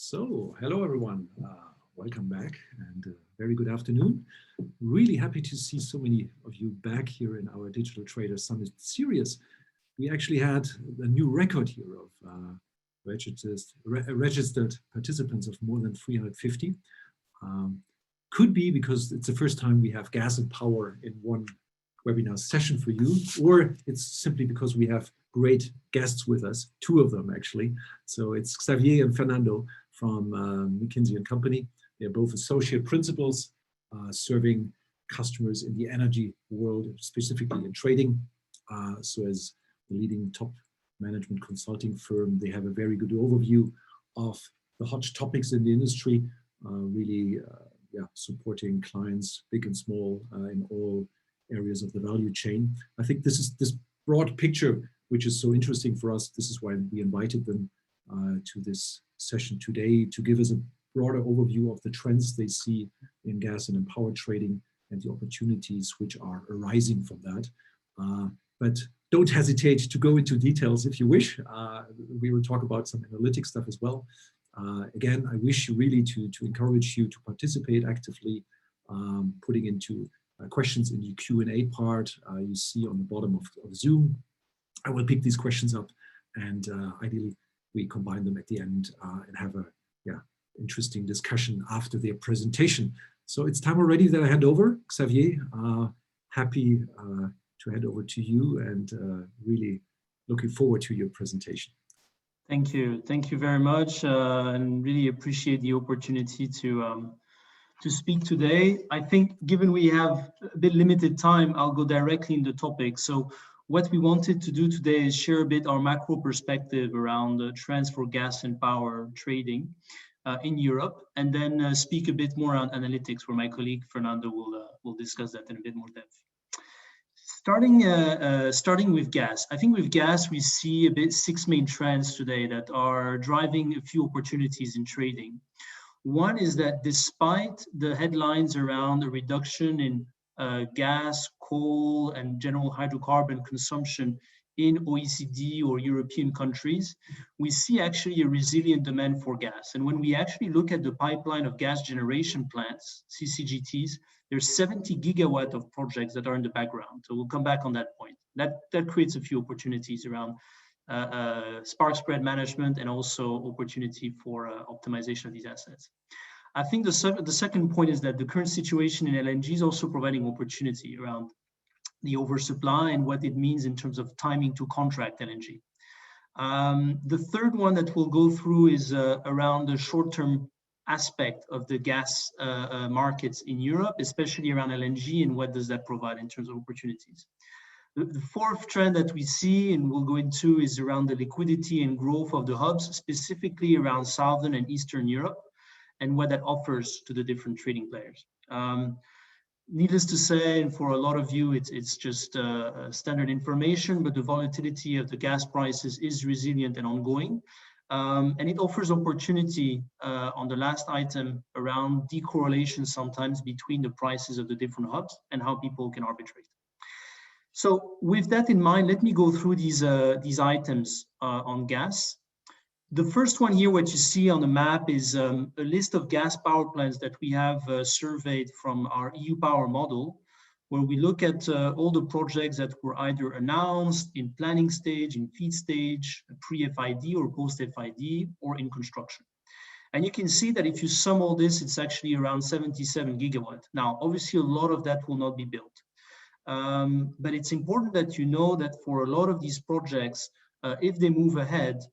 Hello everyone. Welcome back and very good afternoon. Really happy to see so many of you back here in our Digital Trader Summit series. We actually had a new record here of registered participants of more than 350. Could be because it's the first time we have gas and power in one webinar session for you, or it's simply because we have great guests with us, two of them actually. So it's Xavier and Fernando from McKinsey Company. They're both associate principals serving customers in the energy world, specifically in trading. So as the leading top management consulting firm, they have a very good overview of the hot topics in the industry, really supporting clients, big and small, in all areas of the value chain. I think this broad picture, which is so interesting for us. This is why we invited them to this session today, to give us a broader overview of the trends they see in gas and in power trading and the opportunities which are arising from that. But don't hesitate to go into details if you wish. We will talk about some analytic stuff as well. Again, I wish you really to encourage you to participate actively, putting into questions in the Q&A part you see on the bottom of Zoom. I will pick these questions up and ideally we combine them at the end and have a interesting discussion after their presentation. So it's time already that I hand over. Xavier, happy to hand over to you and really looking forward to your presentation. Thank you very much, and really appreciate the opportunity to speak today. I think given we have a bit limited time, I'll go directly into the topic. So what we wanted to do today is share a bit our macro perspective around the trends for gas and power trading in Europe, and then speak a bit more on analytics, where my colleague Fernando will discuss that in a bit more depth. Starting with gas, I think with gas we see a bit 6 main trends today that are driving a few opportunities in trading. One is that despite the headlines around the reduction in gas, coal, and general hydrocarbon consumption in OECD or European countries, we see actually a resilient demand for gas. And when we actually look at the pipeline of gas generation plants, CCGTs, there's 70 gigawatt of projects that are in the background. So we'll come back on that point. That creates a few opportunities around spark spread management and also opportunity for optimization of these assets. I think the second point is that the current situation in LNG is also providing opportunity around the oversupply and what it means in terms of timing to contract LNG. The third one that we'll go through is around the short-term aspect of the gas markets in Europe, especially around LNG, and what does that provide in terms of opportunities. The fourth trend that we see, and we'll go into, is around the liquidity and growth of the hubs, specifically around Southern and Eastern Europe, and what that offers to the different trading players. Needless to say, and for a lot of you, it's just standard information, but the volatility of the gas prices is resilient and ongoing. And it offers opportunity on the last item around decorrelation sometimes between the prices of the different hubs and how people can arbitrate. So with that in mind, let me go through these items on gas. The first one here, what you see on the map, is a list of gas power plants that we have surveyed from our EU Power model, where we look at all the projects that were either announced, in planning stage, in FEED stage, pre-FID or post-FID, or in construction. And you can see that if you sum all this, it's actually around 77 gigawatt. Now, obviously, a lot of that will not be built. But it's important that you know that for a lot of these projects, if they move ahead,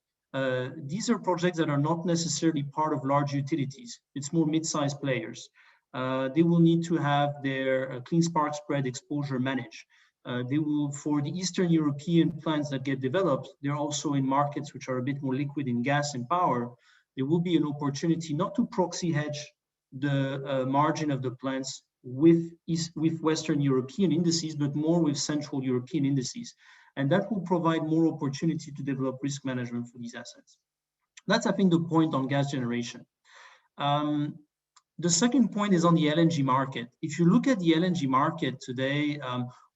these are projects that are not necessarily part of large utilities. It's more mid-sized players. They will need to have their clean spark spread exposure managed. They will, for the Eastern European plants that get developed, they're also in markets which are a bit more liquid in gas and power. There will be an opportunity not to proxy hedge the margin of the plants with Western European indices, but more with Central European indices. And that will provide more opportunity to develop risk management for these assets. That's, I think, the point on gas generation. The second point is on the LNG market. If you look at the LNG market today,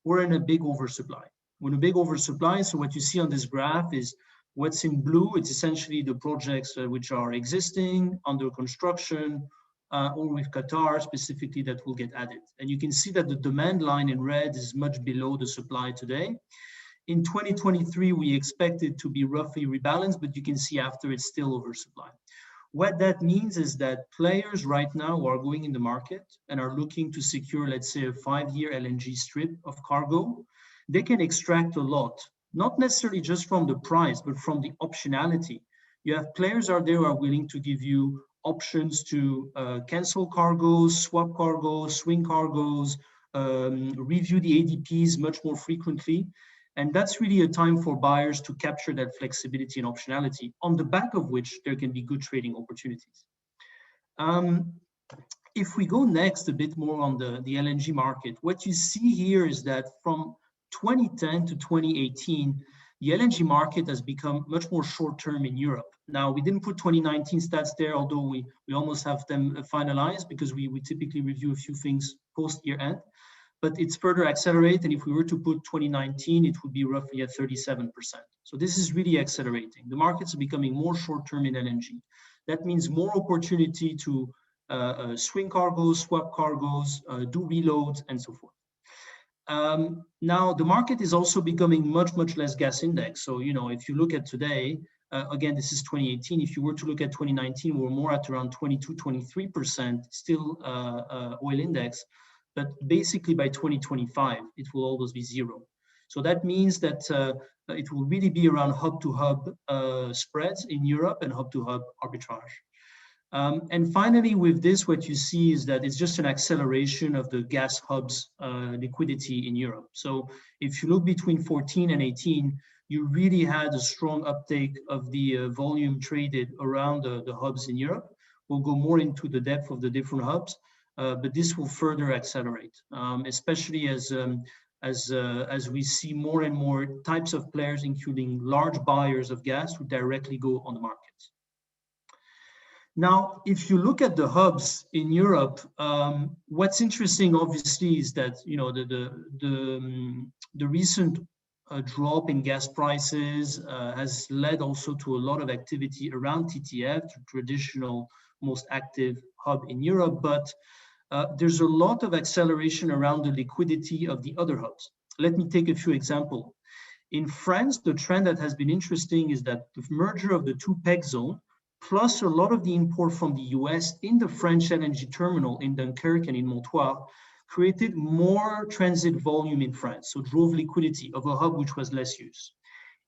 we're in a big oversupply. We're in a big oversupply, so what you see on this graph is What's in blue, it's essentially the projects which are existing, under construction, or with Qatar specifically that will get added. And you can see that the demand line in red is much below the supply today. In 2023, we expect it to be roughly rebalanced, but you can see after it's still oversupply. What that means is that players right now who are going in the market and are looking to secure, let's say, a 5-year LNG strip of cargo, they can extract a lot, not necessarily just from the price, but from the optionality. You have players out there who are willing to give you options to cancel cargoes, swap cargoes, swing cargoes, review the ADPs much more frequently. And that's really a time for buyers to capture that flexibility and optionality, on the back of which there can be good trading opportunities. If we go next a bit more on the LNG market, what you see here is that from 2010 to 2018, the LNG market has become much more short-term in Europe. Now, we didn't put 2019 stats there, although we almost have them finalized because we typically review a few things post-year end. But it's further accelerated, and if we were to put 2019, it would be roughly at 37%. So this is really accelerating. The markets are becoming more short-term in LNG. That means more opportunity to swing cargoes, swap cargoes, do reloads, and so forth. Now, the market is also becoming much, much less gas index. So, you know, if you look at today, again, this is 2018. If you were to look at 2019, we're more at around 22, 23% still oil index. But basically by 2025, it will always be zero. So that means that it will really be around hub-to-hub spreads in Europe and hub-to-hub arbitrage. And finally, with this, what you see is that it's just an acceleration of the gas hubs liquidity in Europe. So if you look between 14 and 18, you really had a strong uptake of the volume traded around the hubs in Europe. We'll go more into the depth of the different hubs. But this will further accelerate, especially as we see more and more types of players, including large buyers of gas, who directly go on the markets. Now, if you look at the hubs in Europe, what's interesting, obviously, is that the recent drop in gas prices has led also to a lot of activity around TTF, the traditional most active hub in Europe, but there's a lot of acceleration around the liquidity of the other hubs. Let me take a few examples. In France, the trend that has been interesting is that the merger of the two PEG zone, plus a lot of the import from the US in the French LNG terminal in Dunkirk and in Montoire, created more transit volume in France, so drove liquidity of a hub which was less used.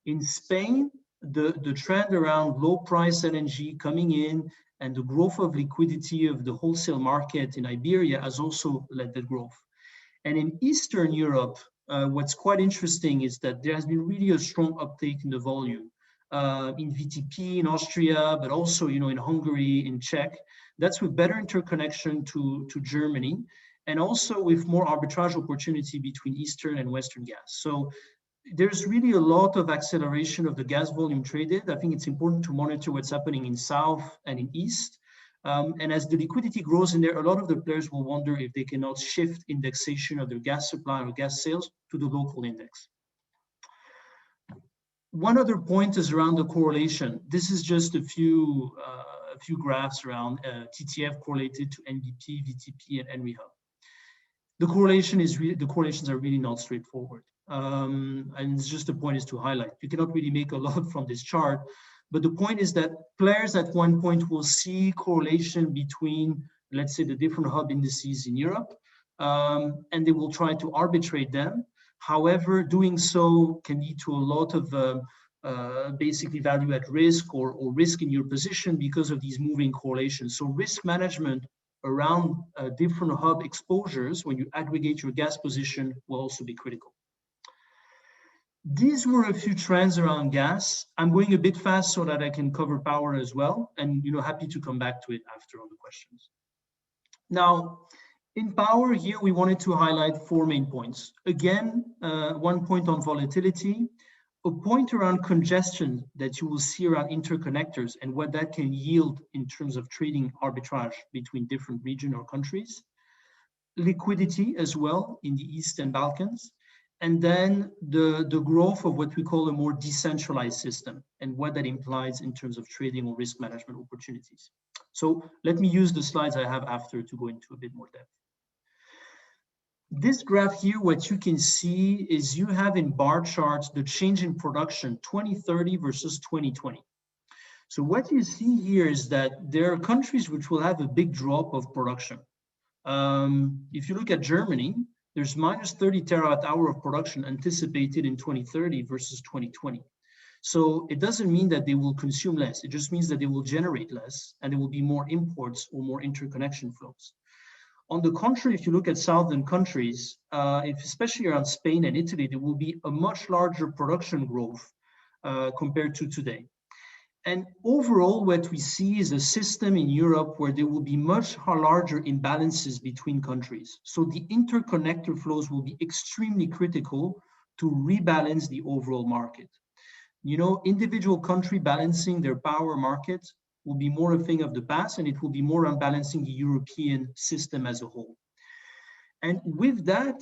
In Spain, the trend around low price LNG coming in and the growth of liquidity of the wholesale market in Iberia has also led the growth. And in Eastern Europe, what's quite interesting is that there has been really a strong uptake in the volume in VTP, in Austria, but also in Hungary, in Czech. That's with better interconnection to Germany, and also with more arbitrage opportunity between Eastern and Western gas. So there's really a lot of acceleration of the gas volume traded. I think it's important to monitor what's happening in South and in East. And as the liquidity grows in there, a lot of the players will wonder if they cannot shift indexation of their gas supply or gas sales to the local index. One other point is around the correlation. This is just a few graphs around TTF correlated to NBP, VTP, and Henry Hub. The correlations are really not straightforward. And it's just the point is to highlight. You cannot really make a lot from this chart, but the point is that players at one point will see correlation between, let's say, the different hub indices in Europe, and they will try to arbitrate them. However, doing so can lead to a lot of basically value at risk or risk in your position because of these moving correlations. So risk management around different hub exposures when you aggregate your gas position will also be critical. These were a few trends around gas. I'm going a bit fast so that I can cover power as well, and happy to come back to it after all the questions. Now, in power here, we wanted to highlight 4 main points. Again, 1 point on volatility, a point around congestion that you will see around interconnectors and what that can yield in terms of trading arbitrage between different regions or countries. Liquidity as well in the East and Balkans. and then the growth of what we call a more decentralized system and what that implies in terms of trading or risk management opportunities. So let me use the slides I have after to go into a bit more depth. This graph here, what you can see is you have in bar charts the change in production 2030 versus 2020. So what you see here is that there are countries which will have a big drop of production. If you look at Germany, there's minus 30 terawatt hour of production anticipated in 2030 versus 2020. So it doesn't mean that they will consume less. It just means that they will generate less and there will be more imports or more interconnection flows. On the contrary, if you look at southern countries, especially around Spain and Italy, there will be a much larger production growth compared to today. And overall, what we see is a system in Europe where there will be much larger imbalances between countries. So the interconnector flows will be extremely critical to rebalance the overall market. You know, individual country balancing their power market will be more a thing of the past, and it will be more on balancing the European system as a whole. And with that,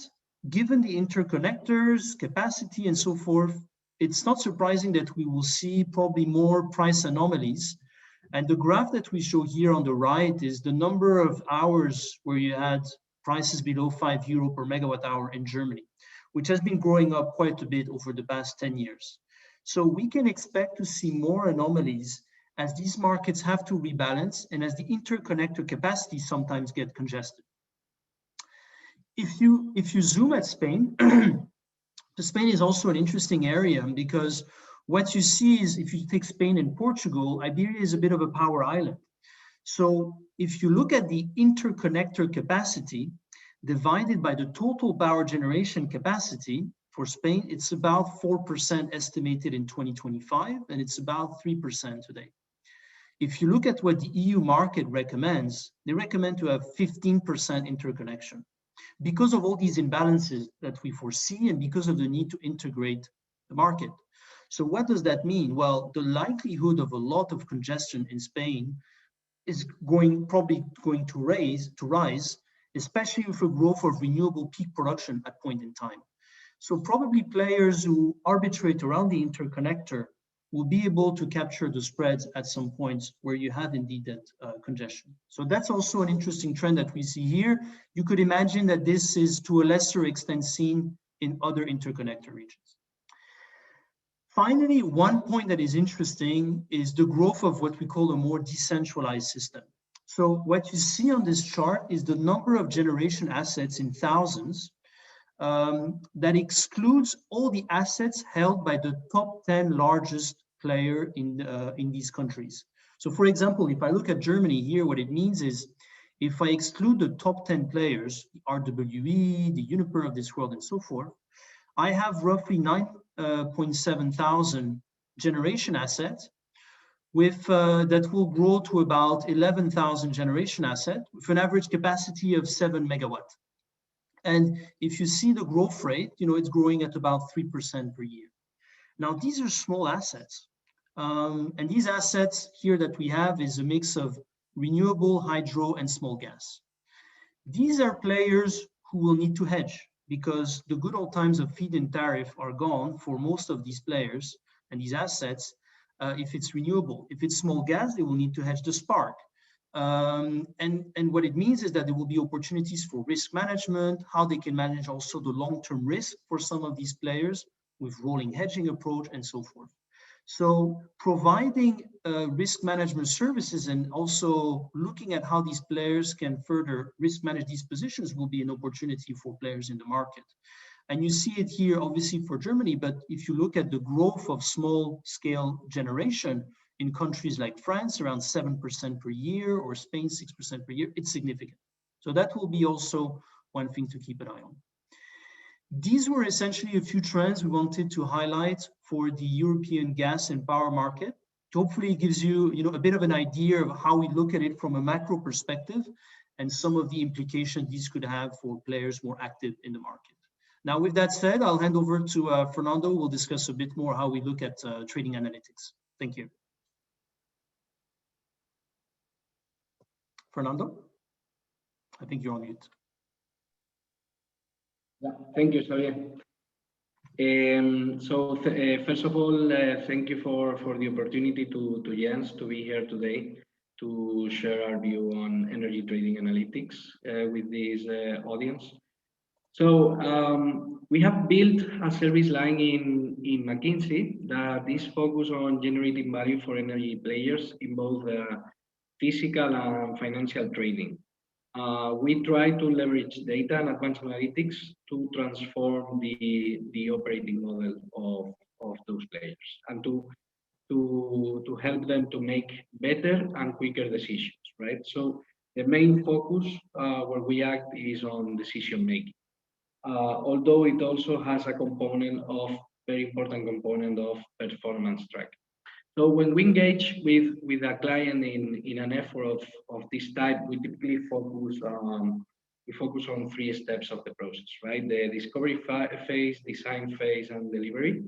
given the interconnectors, capacity, and so forth, it's not surprising that we will see probably more price anomalies. And the graph that we show here on the right is the number of hours where you had prices below €5 per megawatt hour in Germany, which has been growing up quite a bit over the past 10 years. So we can expect to see more anomalies as these markets have to rebalance and as the interconnector capacity sometimes get congested. If you zoom at Spain, Spain is also an interesting area because what you see is if you take Spain and Portugal, Iberia is a bit of a power island. So if you look at the interconnector capacity divided by the total power generation capacity for Spain, it's about 4% estimated in 2025, and it's about 3% today. If you look at what the EU market recommends, they recommend to have 15% interconnection because of all these imbalances that we foresee and because of the need to integrate the market. So what does that mean? Well, the likelihood of a lot of congestion in Spain is probably going to rise, especially with a growth of renewable peak production at point in time. So probably players who arbitrate around the interconnector will be able to capture the spreads at some points where you have indeed that congestion. So that's also an interesting trend that we see here. You could imagine that this is to a lesser extent seen in other interconnector regions. Finally, one point that is interesting is the growth of what we call a more decentralized system. So what you see on this chart is the number of generation assets in thousands that excludes all the assets held by the top 10 largest player in these countries. So for example, if I look at Germany here, what it means is if I exclude the top 10 players, the RWE, the Uniper of this world and so forth, I have roughly 9.7 thousand generation assets with that will grow to about 11,000 generation assets with an average capacity of 7 megawatt. And if you see the growth rate, you know, it's growing at about 3% per year. Now, these are small assets. And these assets here that we have is a mix of renewable, hydro, and small gas. These are players who will need to hedge because the good old times of feed-in tariff are gone for most of these players and these assets if it's renewable. If it's small gas, they will need to hedge the spark. And what it means is that there will be opportunities for risk management, how they can manage also the long-term risk for some of these players with rolling hedging approach and so forth. So providing risk management services and also looking at how these players can further risk manage these positions will be an opportunity for players in the market. And you see it here, obviously, for Germany, but if you look at the growth of small-scale generation in countries like France, around 7% per year, or Spain, 6% per year, it's significant. So that will be also one thing to keep an eye on. These were essentially a few trends we wanted to highlight for the European gas and power market. Hopefully it gives you, a bit of an idea of how we look at it from a macro perspective and some of the implications these could have for players more active in the market. Now, with that said, I'll hand over to Fernando, who will discuss a bit more how we look at trading analytics. Thank you. Fernando, I think you're on mute. Yeah, thank you, Xavier. First of all, thank you for the opportunity to Jens to be here today to share our view on energy trading analytics with this audience. We have built a service line in McKinsey that is focused on generating value for energy players in both physical and financial trading. We try to leverage data and advanced analytics to transform the operating model of those players and to help them to make better and quicker decisions, right? So the main focus where we act is on decision making. Although it also has a very important component of performance tracking. So when we engage with a client in an effort of this type, we typically focus on three steps of the process, right? The discovery phase, design phase, and delivery.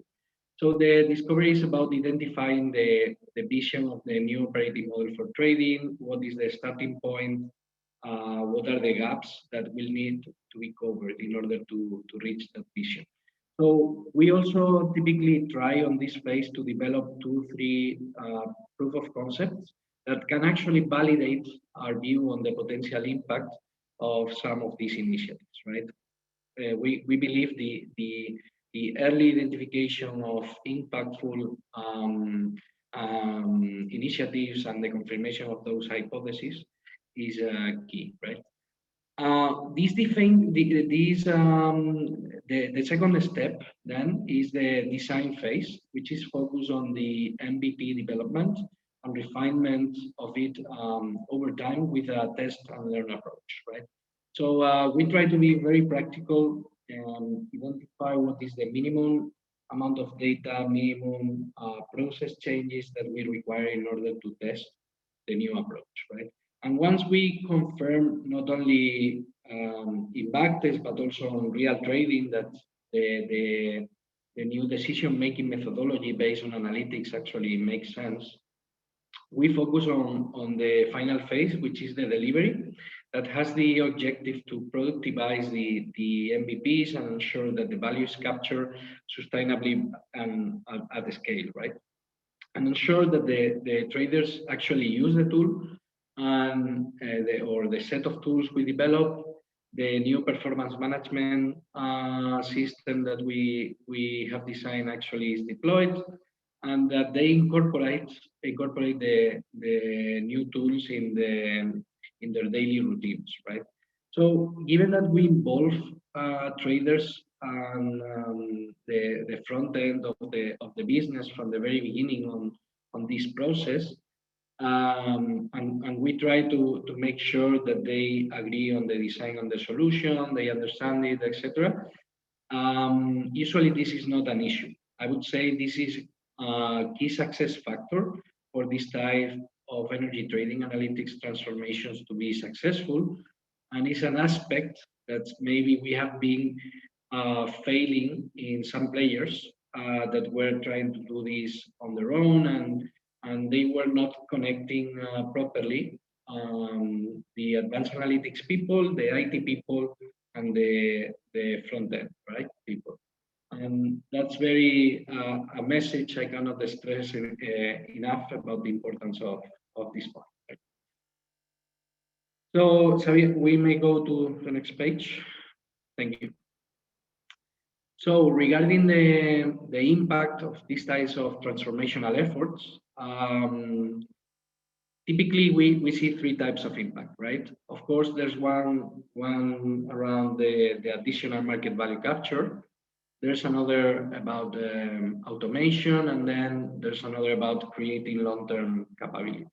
So the discovery is about identifying the vision of the new operating model for trading, what is the starting point, what are the gaps that will need to be covered in order to reach that vision. So we also typically try on this phase to develop 2-3 proof of concepts that can actually validate our view on the potential impact of some of these initiatives, right? We believe the early identification of impactful initiatives and the confirmation of those hypotheses is key, right? The second step then is the design phase, which is focused on the MVP development and refinement of it over time with a test and learn approach, right? So we try to be very practical and identify what is the minimum amount of data, minimum process changes that we require in order to test the new approach, right? And once we confirm not only in backtest, but also on real trading that the new decision-making methodology based on analytics actually makes sense, we focus on the final phase, which is the delivery, that has the objective to productivize the MVPs and ensure that the value is captured sustainably and at the scale, right? And ensure that the traders actually use the tool and or the set of tools we develop, the new performance management system that we have designed actually is deployed, and that they incorporate the new tools in their daily routines, right? So given that we involve traders and the front end of the business from the very beginning on this process, and we try to make sure that they agree on the design on the solution, they understand it, etc. Usually this is not an issue. I would say this is a key success factor for this type of energy trading analytics transformations to be successful, and it's an aspect that maybe we have been failing in some players that were trying to do this on their own, and they were not connecting properly the advanced analytics people, the IT people, and the front end, right, people. And that's very a message I cannot stress enough about the importance of this point. Right? So, Xavier, we may go to the next page. Thank you. So regarding the impact of these types of transformational efforts, typically we see three types of impact, right? Of course, there's one around the additional market value capture. There's another about automation, and then there's another about creating long-term capabilities.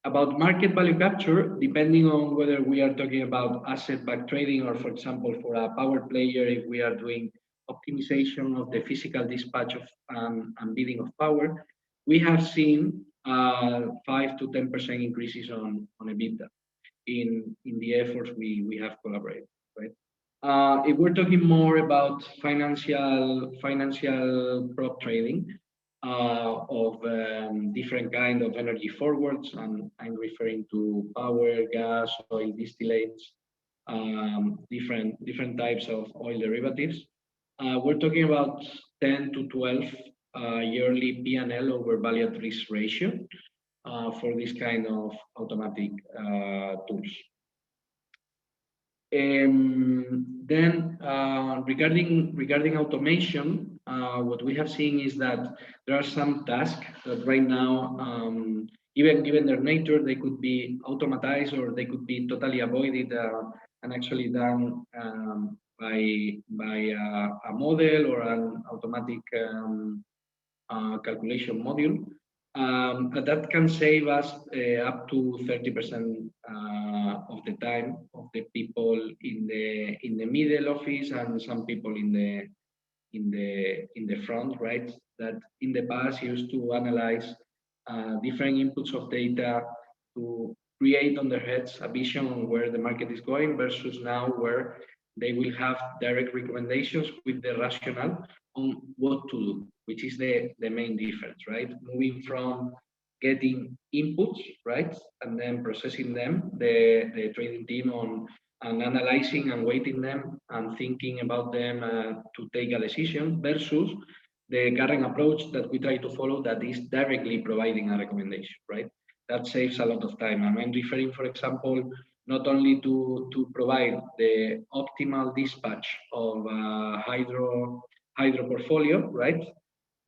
About market value capture, depending on whether we are talking about asset-backed trading or, for example, for a power player, if we are doing optimization of the physical dispatch of and bidding of power, we have seen 5 to 10% increases on EBITDA in the efforts we have collaborated, right? If we're talking more about financial prop trading, of different kind of energy forwards, and I'm referring to power, gas, oil distillates, different types of oil derivatives. we're talking about 10 to 12 yearly P&L over value at risk ratio for this kind of automatic tools. Then regarding automation, what we have seen is that there are some tasks that right now, even given their nature, they could be automatized or they could be totally avoided and actually done by a model or an automatic calculation module. That can save us up to 30% of the time of the people in the middle office and some people in the front, right? That in the past used to analyze different inputs of data to create on their heads a vision on where the market is going versus now where they will have direct recommendations with the rationale on what to do, which is the main difference, right? Moving from getting inputs, right, and then processing them, the trading team on and analyzing and weighting them and thinking about them to take a decision versus the current approach that we try to follow that is directly providing a recommendation, right? That saves a lot of time. I'm referring, for example, not only to provide the optimal dispatch of hydro portfolio, right?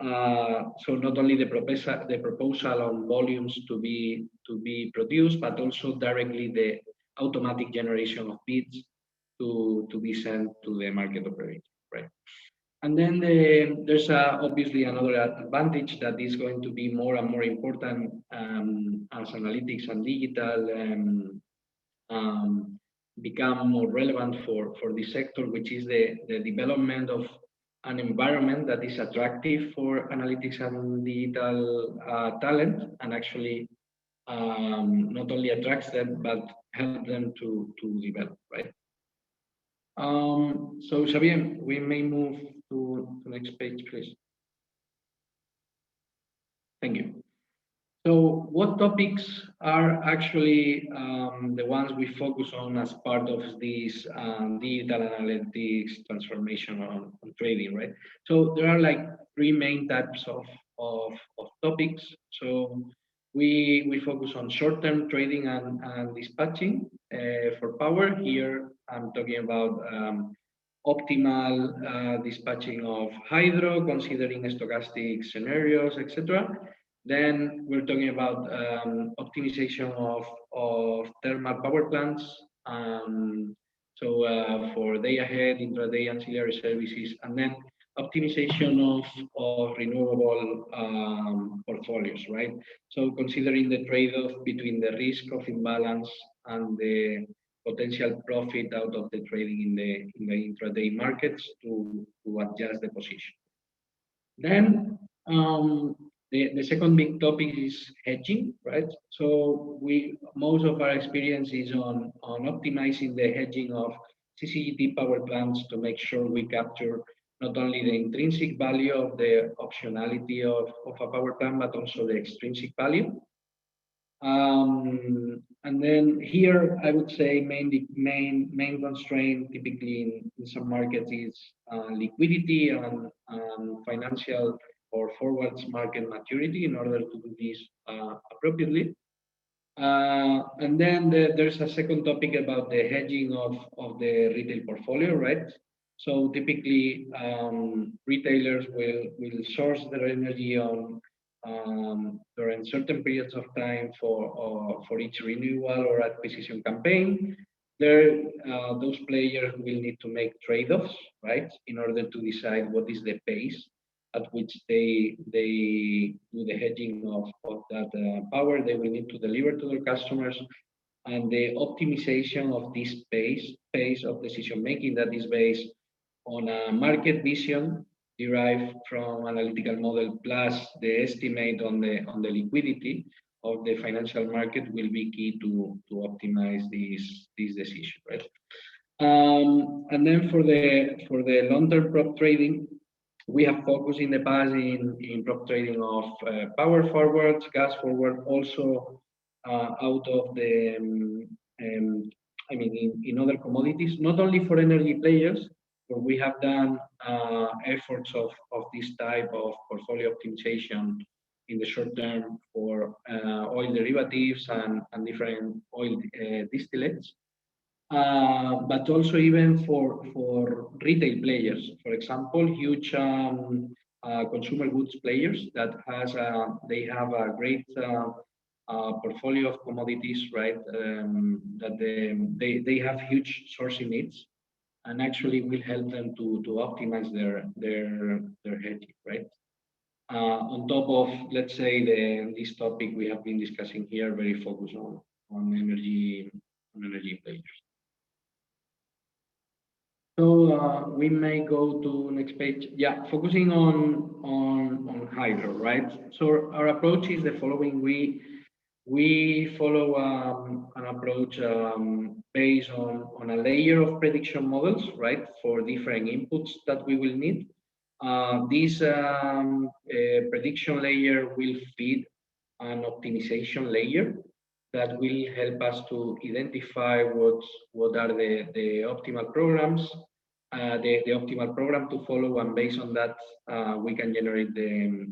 So not only the proposal on volumes to be produced, but also directly the automatic generation of bids to be sent to the market operator, right? And then there's obviously another advantage that is going to be more and more important as analytics and digital become more relevant for this sector, which is the development of an environment that is attractive for analytics and digital talent, and actually not only attracts them, but help them to develop, right? So Xavier, we may move to the next page, please. Thank you. So what topics are actually the ones we focus on as part of this digital analytics transformation on trading, right? So there are like three main types of topics. So we focus on short-term trading and dispatching for power. Here I'm talking about optimal dispatching of hydro, considering stochastic scenarios, etc. Then we're talking about optimization of thermal power plants. So for day ahead, intraday ancillary services, and then optimization of renewable portfolios, right? So considering the trade-off between the risk of imbalance and the potential profit out of the trading in the intraday markets to adjust the position. Then the second big topic is hedging, right? So most of our experience is on optimizing the hedging of CCGT power plants to make sure we capture not only the intrinsic value of the optionality of a power plant, but also the extrinsic value. And then here, I would say main constraint typically in some markets is liquidity and financial or forwards market maturity in order to do this appropriately. And then there's a second topic about the hedging of the retail portfolio, right? So typically, retailers will source their energy on during certain periods of time for each renewal or acquisition campaign. Those players will need to make trade-offs, right, in order to decide what is the pace at which they do the hedging of that power they will need to deliver to their customers, and the optimization of this pace of decision making that is based on a market vision derived from analytical model plus the estimate on the liquidity of the financial market will be key to optimize this decision, right? And then for the long-term prop trading, we have focused in the past in prop trading of power forwards, gas forward, also out of the in other commodities, not only for energy players, where we have done efforts of this type of portfolio optimization in the short term for oil derivatives and different oil distillates. But also even for retail players, for example, huge consumer goods players that they have a great portfolio of commodities, right? That they have huge sourcing needs, and actually will help them to optimize their hedging, right? On top of, let's say, this topic we have been discussing here, very focused on energy players. So we may go to next page. Yeah, focusing on hydro, right? So our approach is the following. We follow an approach based on a layer of prediction models, right, for different inputs that we will need. This prediction layer will feed an optimization layer that will help us to identify what are the optimal programs, the optimal program to follow, and based on that, we can generate the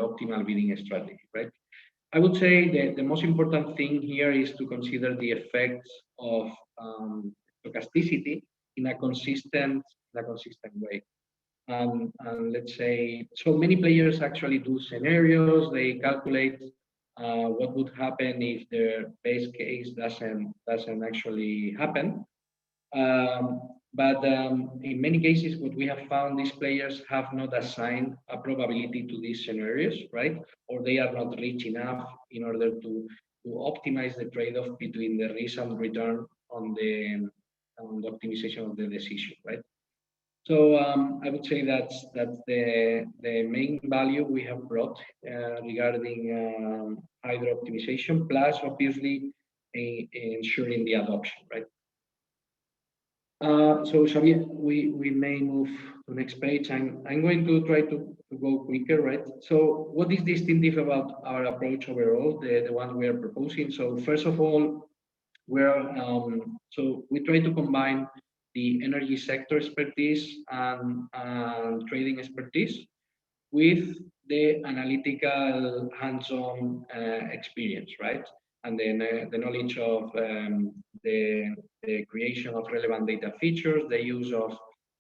optimal bidding strategy, right? I would say that the most important thing here is to consider the effects of stochasticity in a consistent way. And let's say, so many players actually do scenarios. They calculate what would happen if their base case doesn't actually happen. But in many cases, what we have found, these players have not assigned a probability to these scenarios, right? Or they are not rich enough in order to optimize the trade-off between the risk and return on the optimization of the decision, right? So I would say that's the main value we have brought regarding hydro optimization, plus obviously ensuring the adoption, right? So Xavier, we may move to the next page. I'm going to try to go quicker, right? So what is distinctive about our approach overall, the one we are proposing? So first of all, so we try to combine the energy sector expertise and trading expertise with the analytical hands-on experience, right? And then the knowledge of the creation of relevant data features, the use of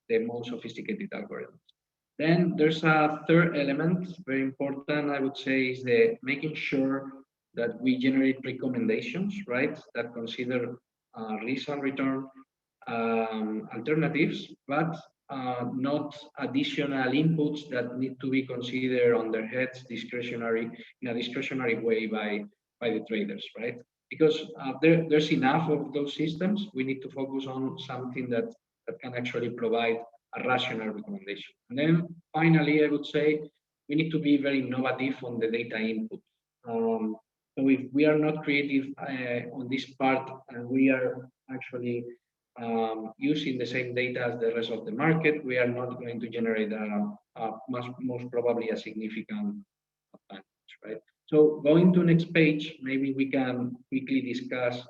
the most sophisticated algorithms. Then there's a third element, very important, I would say, is the making sure that we generate recommendations, right, that consider risk and return alternatives, but not additional inputs that need to be considered on their heads in a discretionary way by the traders, right? Because there's enough of those systems. We need to focus on something that can actually provide a rational recommendation. And then finally, I would say we need to be very innovative on the data input. So if we are not creative on this part, and we are actually using the same data as the rest of the market, we are not going to generate most probably a significant advantage, right? So going to next page, maybe we can quickly discuss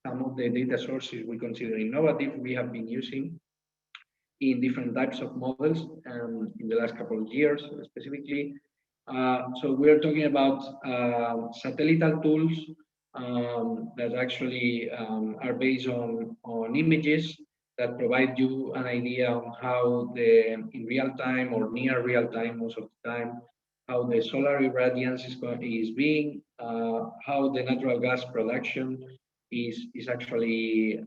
some of the data sources we consider innovative we have been using in different types of models in the last couple of years specifically. So we're talking about satellite tools that actually are based on images that provide you an idea on how in real time or near real time most of the time, how the solar irradiance is being, how the natural gas production is actually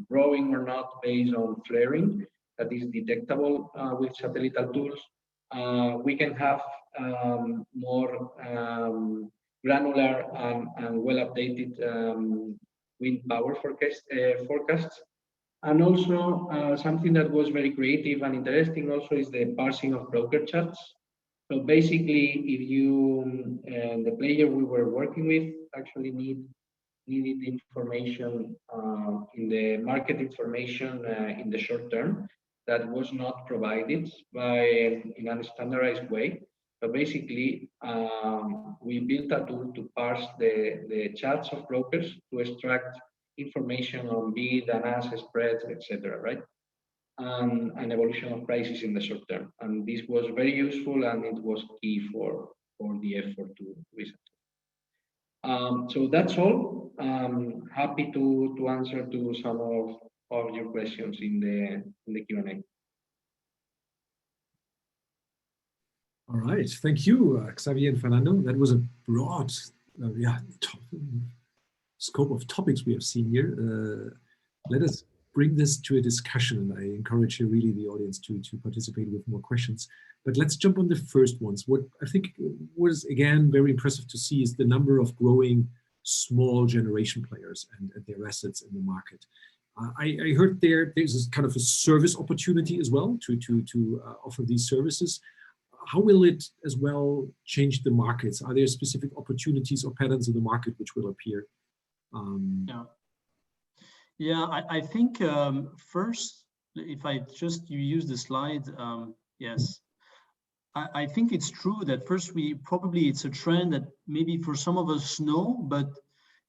growing or not based on flaring that is detectable with satellite tools. We can have more granular and well-updated wind power forecasts. And also something that was very creative and interesting also is the parsing of broker charts. So basically, if you, the player we were working with actually needed information in the market information in the short term that was not provided in a standardized way. So basically, we built a tool to parse the charts of brokers to extract information on bid and ask spreads, etc. Right? and an evolution of prices in the short term. And this was very useful, and it was key for the effort to research. So that's all. Happy to answer to some of your questions in the Q&A. All right, thank you, Xavier and Fernando. That was a broad scope of topics we have seen here. Let us bring this to a discussion. I encourage really the audience to participate with more questions. But let's jump on the first ones. What I think was, again, very impressive to see is the number of growing small generation players and their assets in the market. I heard there's kind of a service opportunity as well to offer these services. How will it as well change the markets? Are there specific opportunities or patterns in the market which will appear? I think first, if you use the slide, yes. I think it's true that first it's a trend that maybe for some of us know, but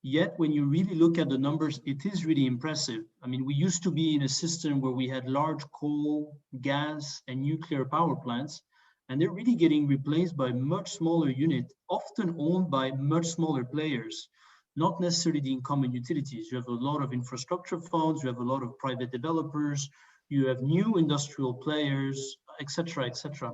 yet when you really look at the numbers, it is really impressive. I mean, we used to be in a system where we had large coal, gas, and nuclear power plants, and they're really getting replaced by much smaller units, often owned by much smaller players, not necessarily the incumbent utilities. You have a lot of infrastructure funds, you have a lot of private developers, you have new industrial players, et cetera, et cetera.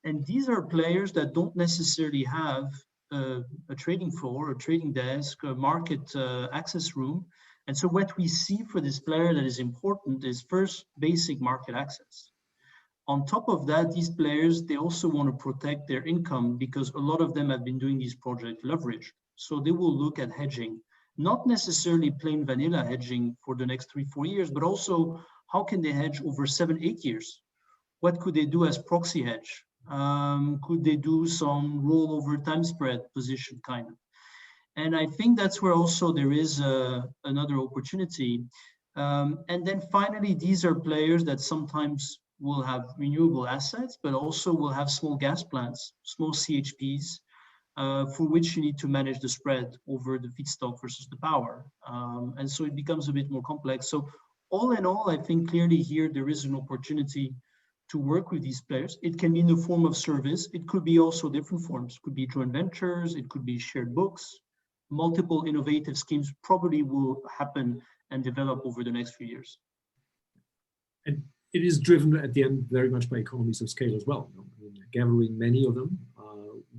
And these are players that don't necessarily have a trading floor, a trading desk, a market access room. And so what we see for this player that is important is first basic market access. On top of that, these players, they also want to protect their income because a lot of them have been doing these project leverage. So they will look at hedging, not necessarily plain vanilla hedging for the next 3-4 years, but also how can they hedge over 7-8 years? What could they do as proxy hedge? Could they do some rollover time spread position kind of? And I think that's where also there is another opportunity. And then finally, these are players that sometimes will have renewable assets, but also will have small gas plants, small CHPs, for which you need to manage the spread over the feedstock versus the power. And so it becomes a bit more complex. So all in all, I think clearly here there is an opportunity to work with these players. It can be in the form of service. It could be also different forms. It could be joint ventures. It could be shared books. Multiple innovative schemes probably will happen and develop over the next few years. And it is driven at the end very much by economies of scale as well. I mean, gathering many of them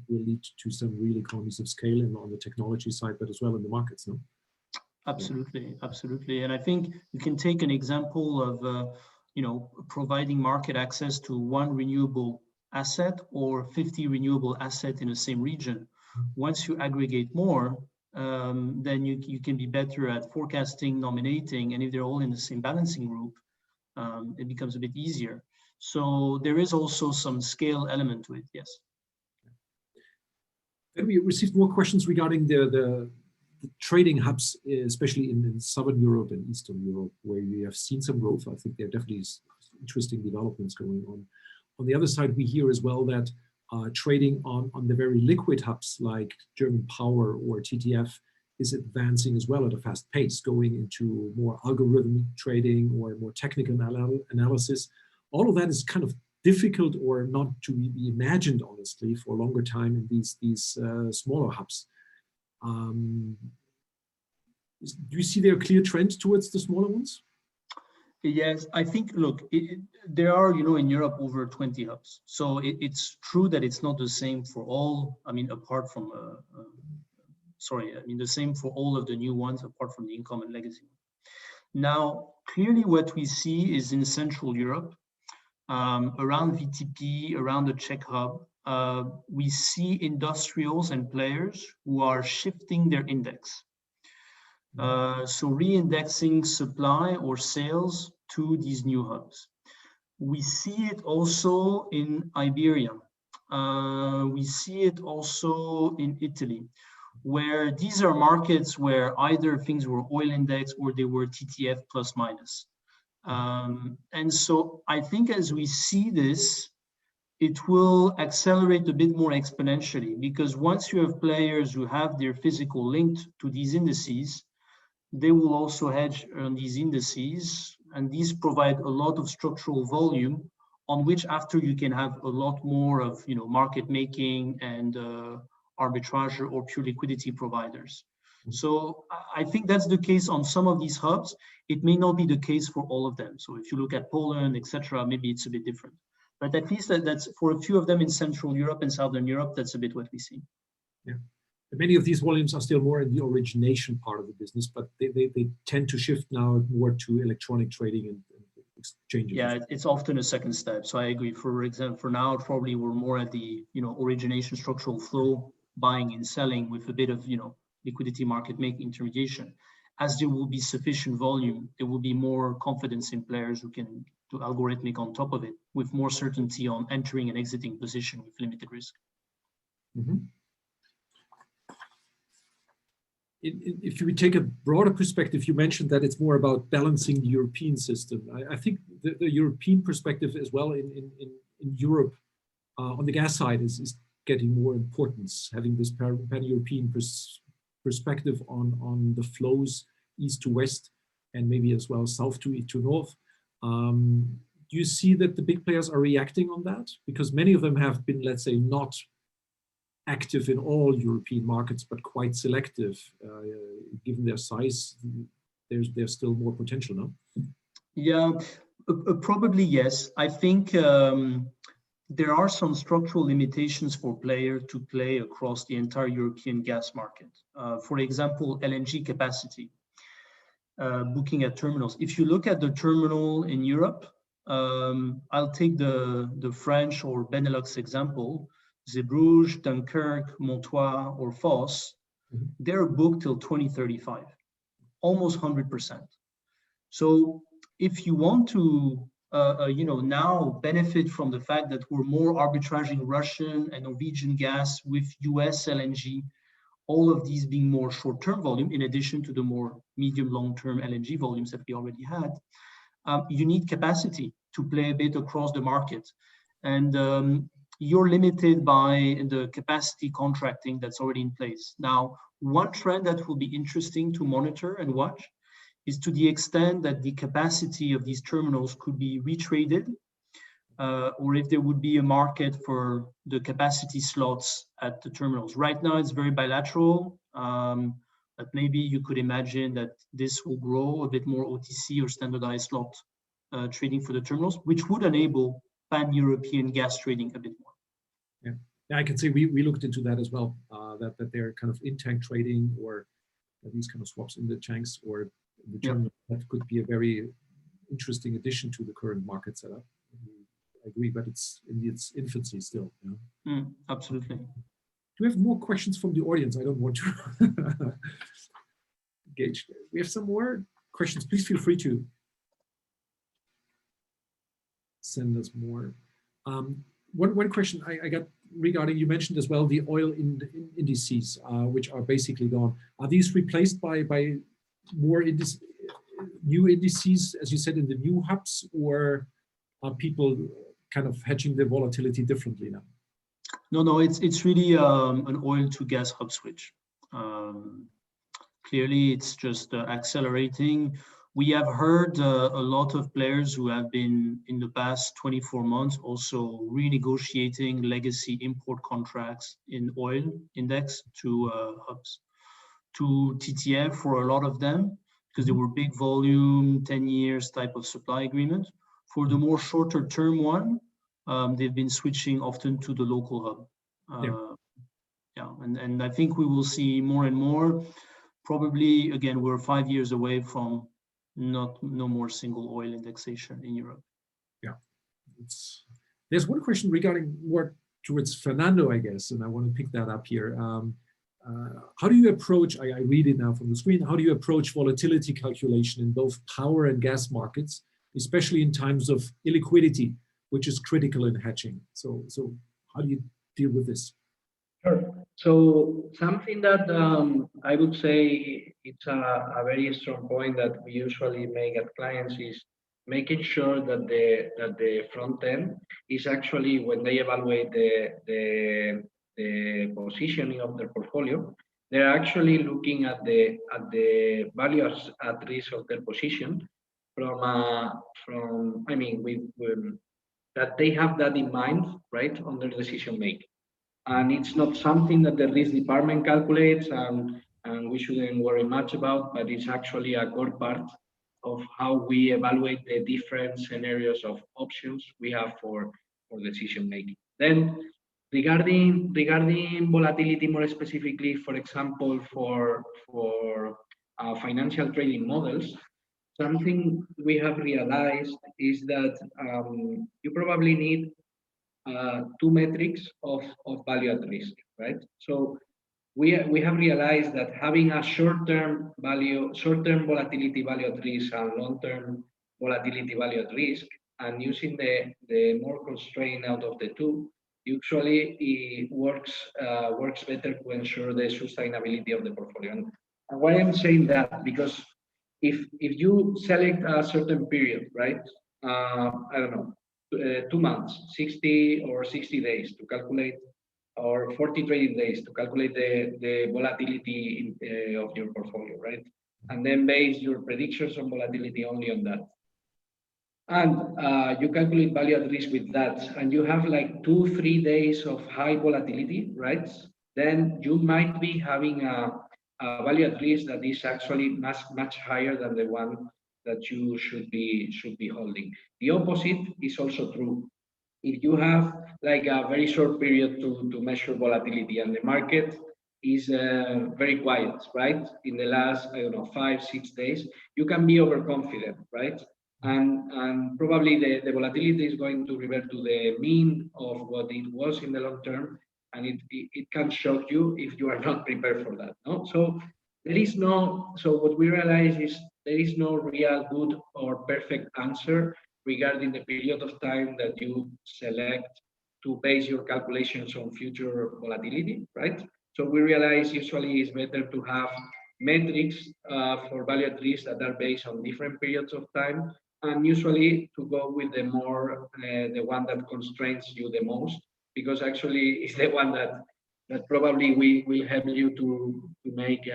will lead to some real economies of scale on the technology side, but as well in the markets, no? Absolutely, absolutely. And I think you can take an example of providing market access to one renewable asset or 50 renewable assets in the same region. Once you aggregate more, then you can be better at forecasting, nominating, and if they're all in the same balancing group, it becomes a bit easier. So there is also some scale element to it, yes. And we received more questions regarding the trading hubs, especially in Southern Europe and Eastern Europe, where we have seen some growth. I think there definitely is interesting developments going on. On the other side, we hear as well that trading on the very liquid hubs like German Power or TTF is advancing as well at a fast pace, going into more algorithmic trading or more technical analysis. All of that is kind of difficult or not to be imagined, honestly, for a longer time in these smaller hubs. Do you see there a clear trend towards the smaller ones? Yes, I think, look, there are, in Europe over 20 hubs. So it's true that it's not the same for all, apart from, the same for all of the new ones, apart from the incumbent legacy. Now, clearly what we see is in Central Europe, around VTP, around the Czech hub, we see industrials and players who are shifting their index. So re-indexing supply or sales to these new hubs. We see it also in Iberia. We see it also in Italy, where these are markets where either things were oil index or they were TTF plus minus. And so I think as we see this, it will accelerate a bit more exponentially, because once you have players who have their physical linked to these indices, they will also hedge on these indices And these provide a lot of structural volume on which after you can have a lot more of market making and arbitrage or pure liquidity providers. So I think that's the case on some of these hubs. It may not be the case for all of them. So if you look at Poland, etc., maybe it's a bit different. But at least that's for a few of them in Central Europe and Southern Europe, that's a bit what we see. Yeah. Many of these volumes are still more in the origination part of the business, but they tend to shift now more to electronic trading and exchanges. Yeah, it's often a second step. So I agree. For example, for now, probably we're more at the origination, structural flow, buying and selling with a bit of liquidity market making intermediation. As there will be sufficient volume, there will be more confidence in players who can do algorithmic on top of it with more certainty on entering and exiting position with limited risk. Mm-hmm. If you would take a broader perspective, you mentioned that it's more about balancing the European system. I think the European perspective as well in Europe on the gas side is getting more importance, having this pan-European perspective on the flows east to west and maybe as well south to north. Do you see that the big players are reacting on that? Because many of them have been, let's say, not active in all European markets, but quite selective. Given their size, there's still more potential, no? Yeah, probably yes. I think there are some structural limitations for players to play across the entire European gas market. For example, LNG capacity, booking at terminals. If you look at the terminal in Europe, I'll take the French or Benelux example, Zeebrugge, Dunkirk, Montois, or Fos, they're booked till 2035, almost 100%. So if you want to, now benefit from the fact that we're more arbitraging Russian and Norwegian gas with US LNG, all of these being more short-term volume, in addition to the more medium, long-term LNG volumes that we already had, you need capacity to play a bit across the market. And you're limited by the capacity contracting that's already in place. Now, one trend that will be interesting to monitor and watch is to the extent that the capacity of these terminals could be retraded, or if there would be a market for the capacity slots at the terminals. Right now, it's very bilateral, but maybe you could imagine that this will grow a bit more OTC or standardized slot trading for the terminals, which would enable pan-European gas trading a bit more. Yeah, I can say we looked into that as well, that they're kind of in-tank trading or these kind of swaps in the tanks or the terminal. That could be a very interesting addition to the current market setup. I agree, but it's in its infancy still. Absolutely. Do we have more questions from the audience? I don't want to engage. We have some more questions. Please feel free to send us more. One question I got regarding, you mentioned as well, the oil indices, which are basically gone. Are these replaced by more new indices, as you said, in the new hubs, or are people kind of hedging the volatility differently now? No, it's really an oil to gas hub switch. Clearly, it's just accelerating. We have heard a lot of players who have been in the past 24 months also renegotiating legacy import contracts in oil index to hubs, to TTF for a lot of them, because they were big volume, 10 years type of supply agreement. For the more shorter term one, they've been switching often to the local hub. And I think we will see more and more. Probably, again, we're 5 years away from no more single oil indexation in Europe. Yeah. There's one question regarding more towards Fernando, I guess, and I want to pick that up here. How do you approach, I read it now from the screen, how do you approach volatility calculation in both power and gas markets, especially in times of illiquidity, which is critical in hedging? So how do you deal with this? Sure. So something that I would say it's a very strong point that we usually make at clients is making sure that the front end is actually, when they evaluate the positioning of their portfolio, they're actually looking at the value at risk of their position I mean, that they have that in mind, right, on their decision making. And it's not something that the risk department calculates and we shouldn't worry much about, but it's actually a core part of how we evaluate the different scenarios of options we have for decision making. Then regarding volatility more specifically, for example, for financial trading models, something we have realized is that you probably need two metrics of value at risk, right? So we have realized that having a short-term volatility value at risk and long-term volatility value at risk, and using the more constraint out of the two, usually it works better to ensure the sustainability of the portfolio. And why I'm saying that, because if you select a certain period, right? I don't know, 2 months, 60 or 60 days to calculate, or 40 trading days to calculate the volatility of your portfolio, right? And then base your predictions on volatility only on that. And you calculate value at risk with that, and you have like 2-3 days of high volatility, right? Then you might be having a value at risk that is actually much higher than the one that you should be holding. The opposite is also true. If you have like a very short period to measure volatility and the market is very quiet, right? In the last, I don't know, 5-6 days, you can be overconfident, right? And probably the volatility is going to revert to the mean of what it was in the long term, and it can shock you if you are not prepared for that. No, so there is no. So what we realize is there is no real good or perfect answer regarding the period of time that you select to base your calculations on future volatility, right? So we realize usually it's better to have metrics for value at risk that are based on different periods of time, and usually to go with the more the one that constrains you the most, because actually it's the one that probably will help you to make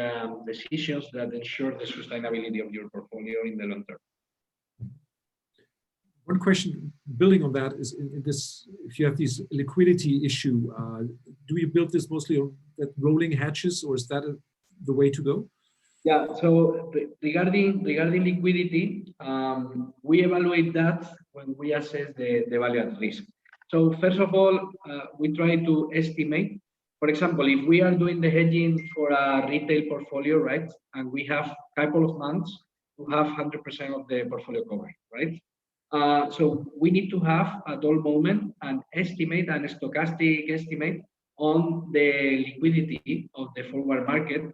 decisions that ensure the sustainability of your portfolio in the long term. One question building on that is in this, if you have this liquidity issue, do you build this mostly on that rolling hedges, or is that the way to go? Yeah, so regarding liquidity, we evaluate that when we assess the value at risk. So first of all, we try to estimate, for example, if we are doing the hedging for a retail portfolio, right, and we have a couple of months to have 100% of the portfolio covered, right? So we need to have at all moment an estimate, an stochastic estimate on the liquidity of the forward market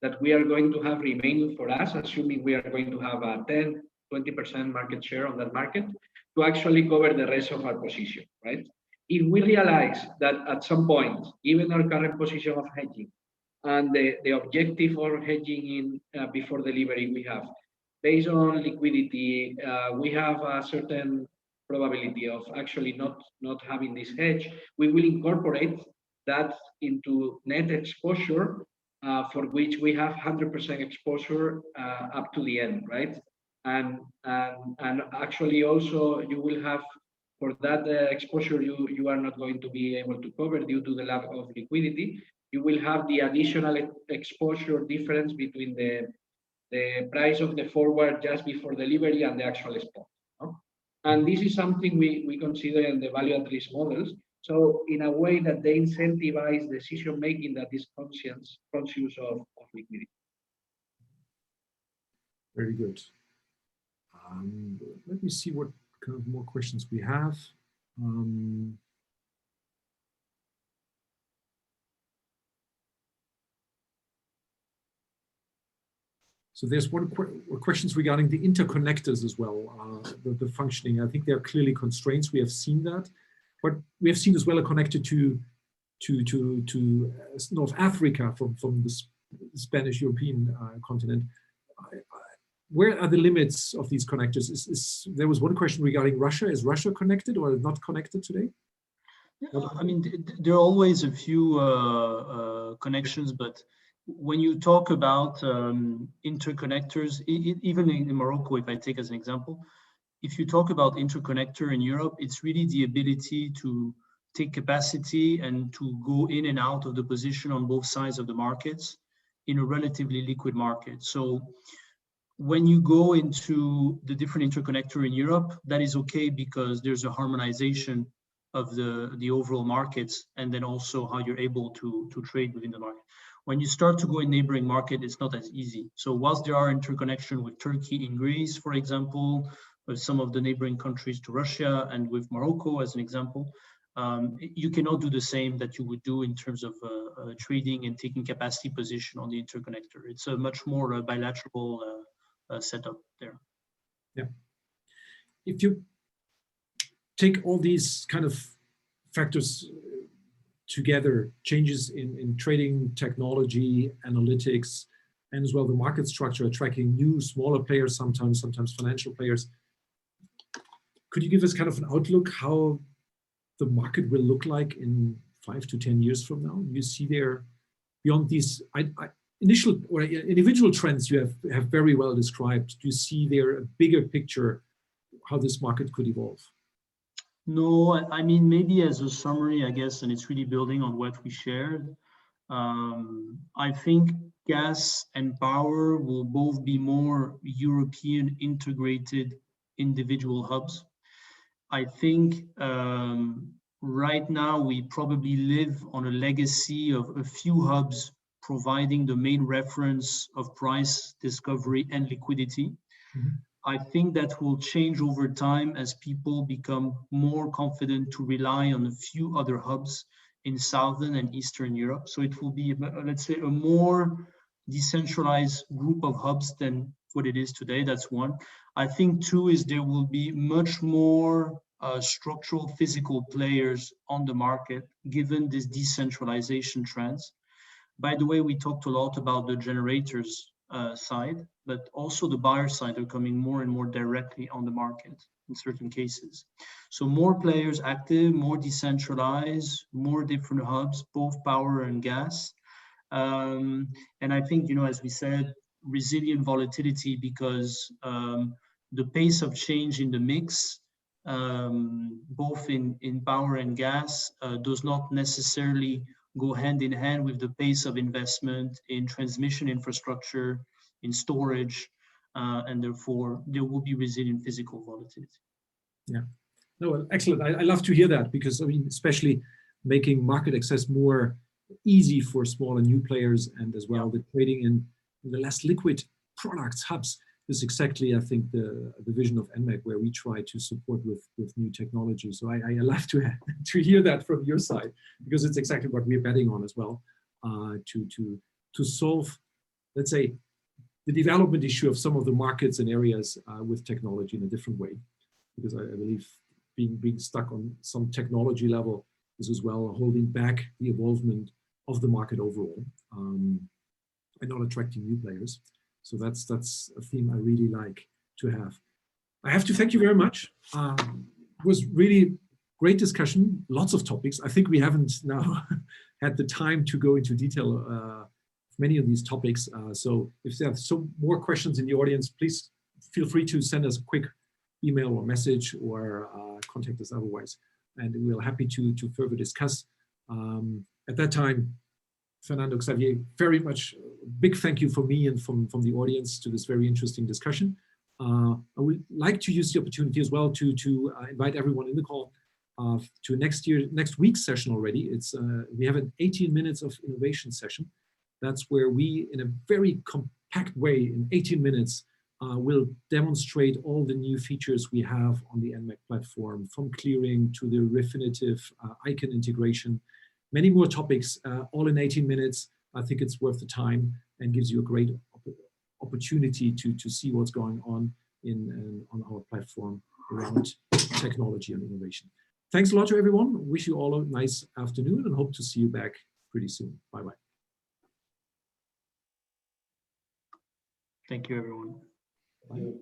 that we are going to have remaining for us, assuming we are going to have a 10-20% market share on that market to actually cover the rest of our position, right? If we realize that at some point, given our current position of hedging and the objective of hedging in before delivery we have, based on liquidity, we have a certain probability of actually not having this hedge, we will incorporate that into net exposure for which we have 100% exposure up to the end, right? And actually also you will have for that exposure you are not going to be able to cover due to the lack of liquidity. You will have the additional exposure difference between the price of the forward just before delivery and the actual spot. No? And this is something we consider in the value at risk models. So in a way that they incentivize decision making that is conscious of liquidity. Very good. Let me see what kind of more questions we have. So there's one questions regarding the interconnectors as well, the functioning. I think there are clearly constraints. We have seen that, but we have seen as well a connector to North Africa from the Spanish European continent. Where are the limits of these connectors? There was one question regarding Russia. Is Russia connected or not connected today? Yeah, I mean, there are always a few connections, but when you talk about interconnectors, even in Morocco, if I take as an example, if you talk about interconnector in Europe, it's really the ability to take capacity and to go in and out of the position on both sides of the markets in a relatively liquid market. So when you go into the different interconnector in Europe, that is okay because there's a harmonization of the overall markets, and then also how you're able to trade within the market. When you start to go in neighboring market, it's not as easy. So whilst there are interconnection with Turkey and Greece, for example, with some of the neighboring countries to Russia, and with Morocco as an example, you cannot do the same that you would do in terms of trading and taking capacity position on the interconnector. It's a much more bilateral setup there. Yeah. If you take all these kind of factors together, changes in trading technology, analytics, and as well the market structure, attracting new, smaller players, sometimes financial players, could you give us kind of an outlook how the market will look like in 5 to 10 years from now? You see there, beyond these initial or individual trends you have very well described, do you see there a bigger picture how this market could evolve? No, I mean, maybe as a summary, I guess, and it's really building on what we shared. I think gas and power will both be more European integrated individual hubs. I think right now we probably live on a legacy of a few hubs providing the main reference of price discovery and liquidity. Mm-hmm. I think that will change over time as people become more confident to rely on a few other hubs in Southern and Eastern Europe. So it will be, let's say, a more decentralized group of hubs than what it is today. That's one. I think two is there will be much more structural physical players on the market given this decentralization trends. By the way, we talked a lot about the generators side, but also the buyer side are coming more and more directly on the market in certain cases. So more players active, more decentralized, more different hubs, both power and gas. And I think, as we said, resilient volatility because the pace of change in the mix, both in power and gas, does not necessarily go hand in hand with the pace of investment in transmission infrastructure, in storage, and therefore there will be resilient physical volatility. Yeah. No, excellent. I love to hear that because, I mean, especially making market access more easy for small and new players, and as well the trading in the less liquid products, hubs, is exactly, I think, the vision of ENMACC, where we try to support with new technology. So I love to hear that from your side, because it's exactly what we're betting on as well, to solve, let's say, the development issue of some of the markets and areas with technology in a different way. Because I believe being stuck on some technology level is as well holding back the evolvement of the market overall, and not attracting new players. So that's a theme I really like to have. I have to thank you very much. It was really great discussion, lots of topics. I think we haven't now had the time to go into detail of many of these topics. So if there are some more questions in the audience, please feel free to send us a quick email or message, or contact us otherwise. And we're happy to further discuss. At that time, Fernando, Xavier, very much big thank you from me and from the audience to this very interesting discussion. I would like to use the opportunity as well to invite everyone in the call to next week's session already. We have an 18 minutes of innovation session. That's where we, in a very compact way, in 18 minutes, will demonstrate all the new features we have on the ENMACC platform, from clearing to the Refinitiv icon integration. Many more topics, all in 18 minutes. I think it's worth the time and gives you a great opportunity to see what's going on on our platform around technology and innovation. Thanks a lot to everyone. Wish you all a nice afternoon and hope to see you back pretty soon. Bye-bye. Thank you, everyone. Bye.